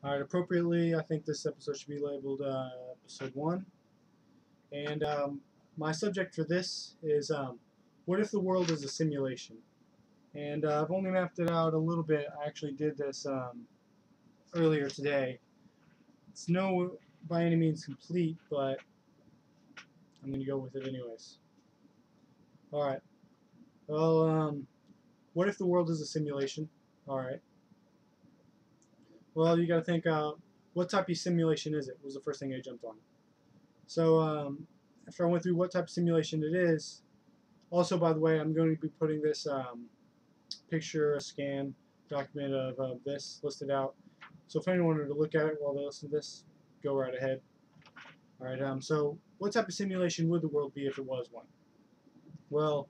Alright, appropriately, I think this episode should be labeled episode 1. And my subject for this is what if the world is a simulation? And I've only mapped it out a little bit. I actually did this earlier today. It's no by any means complete, but I'm going to go with it anyways. Alright, well, what if the world is a simulation? Alright, well, you got to think what type of simulation is it, was the first thing I jumped on. So after I went through what type of simulation it is, also, by the way, I'm going to be putting this picture, a scan document of this listed out. So if anyone wanted to look at it while they listen to this, go right ahead. Alright, so what type of simulation would the world be if it was one? Well,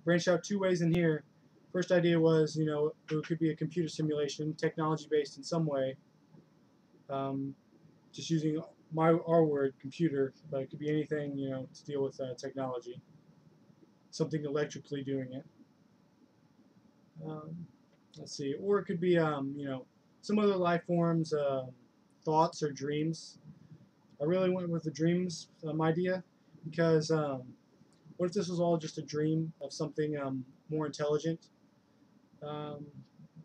branched out two ways in here. First idea was, it could be a computer simulation, technology-based in some way. Just using our word, computer, but it could be anything, to deal with technology. Something electrically doing it. Let's see, or it could be, some other life forms, thoughts or dreams. I really went with the dreams idea because what if this was all just a dream of something more intelligent? Don't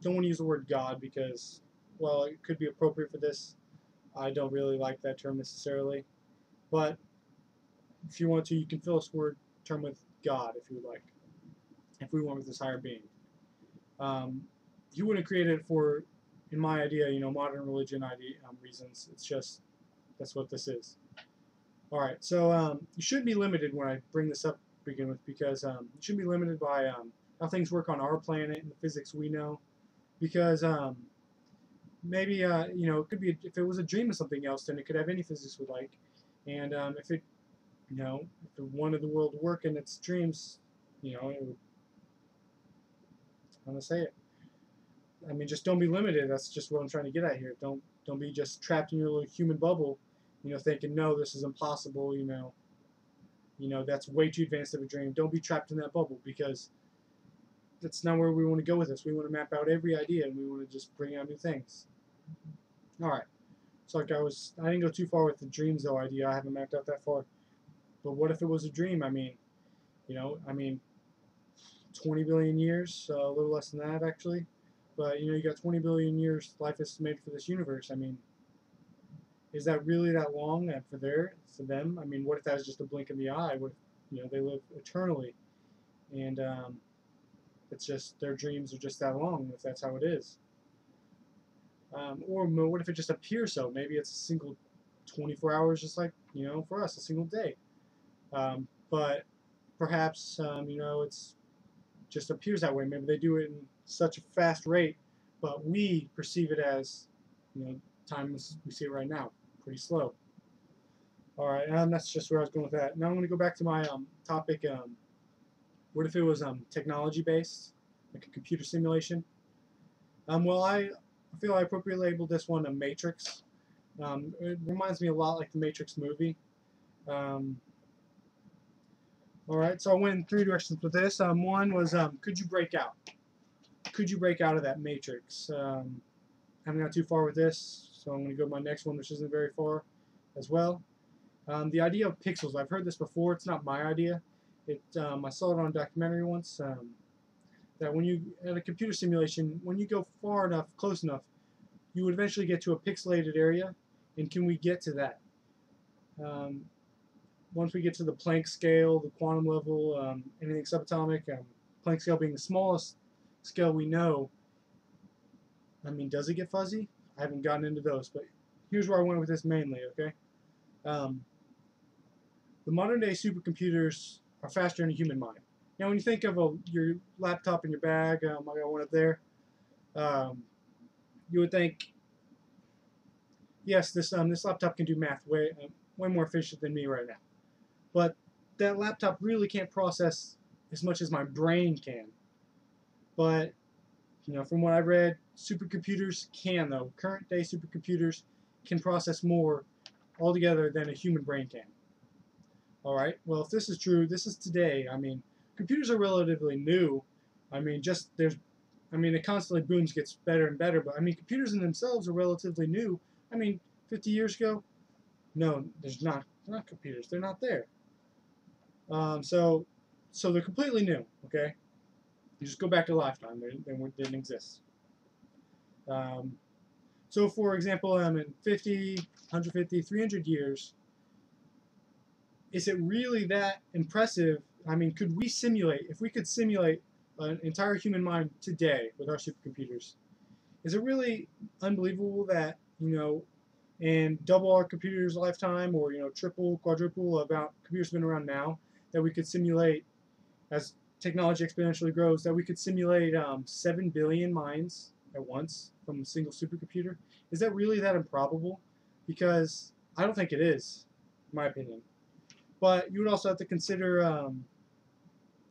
want to use the word God because, well, it could be appropriate for this. I don't really like that term necessarily, but if you want to, you can fill this word term with God if you would like. If we went with this higher being. You wouldn't create it for, in my idea, modern religion reasons. It's just, that's what this is. All right, so you shouldn't be limited when I bring this up to begin with because you shouldn't be limited by how things work on our planet and the physics we know. Because maybe, it could be, if it was a dream of something else, then it could have any physics we like. And if it, if it wanted the world to work in its dreams, it would, I'm going to say it. I mean, just don't be limited. That's just what I'm trying to get at here. Don't be just trapped in your little human bubble, thinking no, this is impossible. That's way too advanced of a dream. Don't be trapped in that bubble because that's not where we want to go with this. We want to map out every idea and we want to just bring out new things. All right. So like I didn't go too far with the dreams though idea. I haven't mapped out that far. But what if it was a dream? I mean, 20 billion years, a little less than that actually. But you got 20 billion years life estimated for this universe. I mean, is that really that long for them? I mean, what if that was just a blink in the eye? What if they live eternally, and it's just their dreams are just that long if that's how it is? Or what if it just appears so? Maybe it's a single 24 hours, just like for us, a single day. But perhaps it's just appears that way. Maybe they do it in such a fast rate, but we perceive it as, time as we see it right now, pretty slow. All right, that's just where I was going with that. Now I'm going to go back to my topic. What if it was technology based, like a computer simulation? Well, I feel I appropriately labeled this one a Matrix. It reminds me a lot like the Matrix movie. Um, all right, so I went in three directions with this. One was, could you break out? Could you break out of that matrix? I haven't got too far with this, so I'm going to go to my next one, which isn't very far as well. The idea of pixels, I've heard this before. It's not my idea. I saw it on a documentary once, that when you, at a computer simulation, when you go far enough, close enough, you would eventually get to a pixelated area, and can we get to that? Once we get to the Planck scale, the quantum level, anything subatomic, Planck scale being the smallest scale we know, I mean, does it get fuzzy? I haven't gotten into those, but here's where I went with this mainly, okay? Um, the modern day supercomputers are faster than a human mind. Now, when you think of your laptop in your bag, I got one up there, you would think, yes, this laptop can do math way more efficient than me right now. But that laptop really can't process as much as my brain can. But from what I've read, supercomputers can, though. Current day supercomputers can process more altogether than a human brain can. All right. Well, if this is true, this is today. I mean, computers are relatively new. I mean, just there's I mean, it constantly booms, gets better and better. But I mean, computers in themselves are relatively new. I mean, 50 years ago, no, there's not. They're not computers. They're not there. So they're completely new. Okay, you just go back to lifetime. They didn't exist. Um, so for example, in 50, 150, 300 years, is it really that impressive? I mean, could we simulate, if we could simulate an entire human mind today with our supercomputers, is it really unbelievable that, in double our computer's lifetime, or, triple, quadruple about computers been around now, that we could simulate, as technology exponentially grows, that we could simulate 7 billion minds at once from a single supercomputer? Is that really that improbable? Because I don't think it is, in my opinion. But you would also have to consider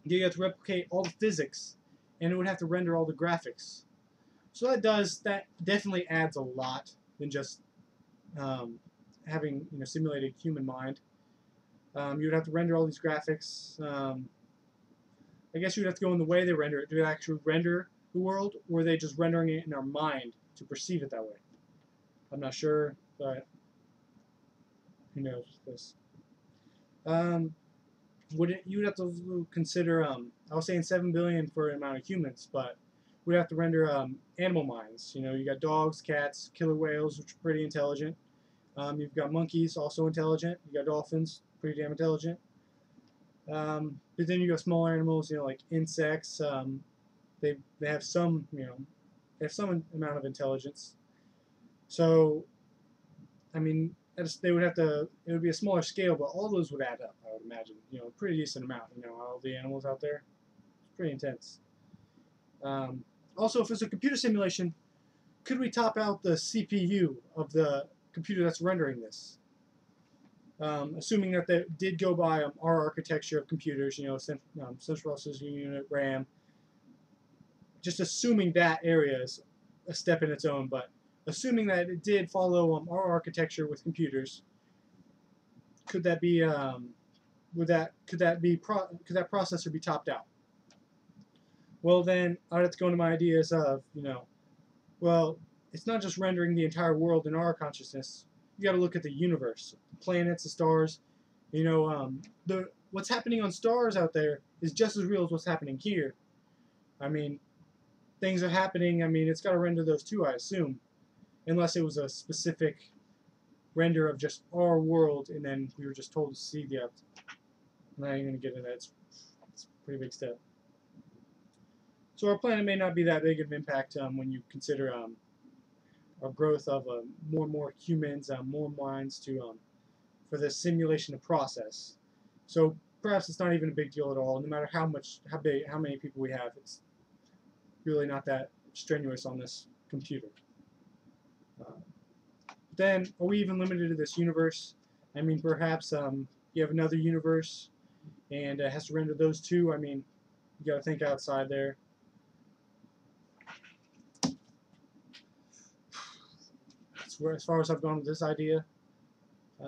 you have to replicate all the physics, and it would have to render all the graphics. So that definitely adds a lot than just having simulated human mind. You would have to render all these graphics. I guess you would have to go in the way they render it. Do they actually render the world, or are they just rendering it in our mind to perceive it that way? I'm not sure, but who knows this. Um, you would have to consider, I was saying 7 billion for an amount of humans, but we'd have to render animal minds. You got dogs, cats, killer whales, which are pretty intelligent. You've got monkeys, also intelligent. You got dolphins, pretty damn intelligent. But then you got smaller animals, like insects. They have some, they have some amount of intelligence. So, I mean, they would have to. It would be a smaller scale, but all those would add up. I would imagine. A pretty decent amount. All the animals out there. It's pretty intense. Um, Also, if it's a computer simulation, could we top out the CPU of the computer that's rendering this? Assuming that they did go by our architecture of computers, central processing unit, RAM. Just assuming that area is a step in its own, but assuming that it did follow our architecture with computers, could that be could that processor be topped out? Well, then I'd have to go into my ideas of well, it's not just rendering the entire world in our consciousness. You got to look at the universe, the planets, the stars. The what's happening on stars out there is just as real as what's happening here. I mean, things are happening. I mean, it's got to render those too, I assume, unless it was a specific render of just our world, and then we were just told to see the. I'm not even going to get into that. It's a pretty big step. So our planet may not be that big of an impact when you consider our growth of more and more humans, more minds for the simulation of process. So perhaps it's not even a big deal at all. No matter how many people we have, it's really not that strenuous on this computer. Then, are we even limited to this universe? I mean, perhaps you have another universe, and it has to render those too. I mean, you got to think outside there. As far as I've gone with this idea. I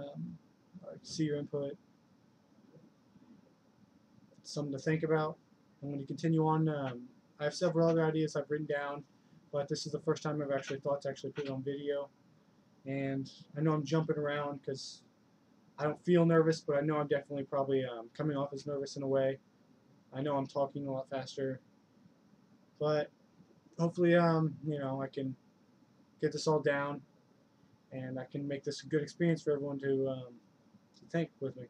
see your input. Something to think about. I'm going to continue on. I have several other ideas I've written down, but this is the first time I've actually thought to actually put it on video. And I know I'm jumping around because I don't feel nervous, but I know I'm definitely probably coming off as nervous in a way. I know I'm talking a lot faster, but hopefully, I can get this all down, and I can make this a good experience for everyone to think with me.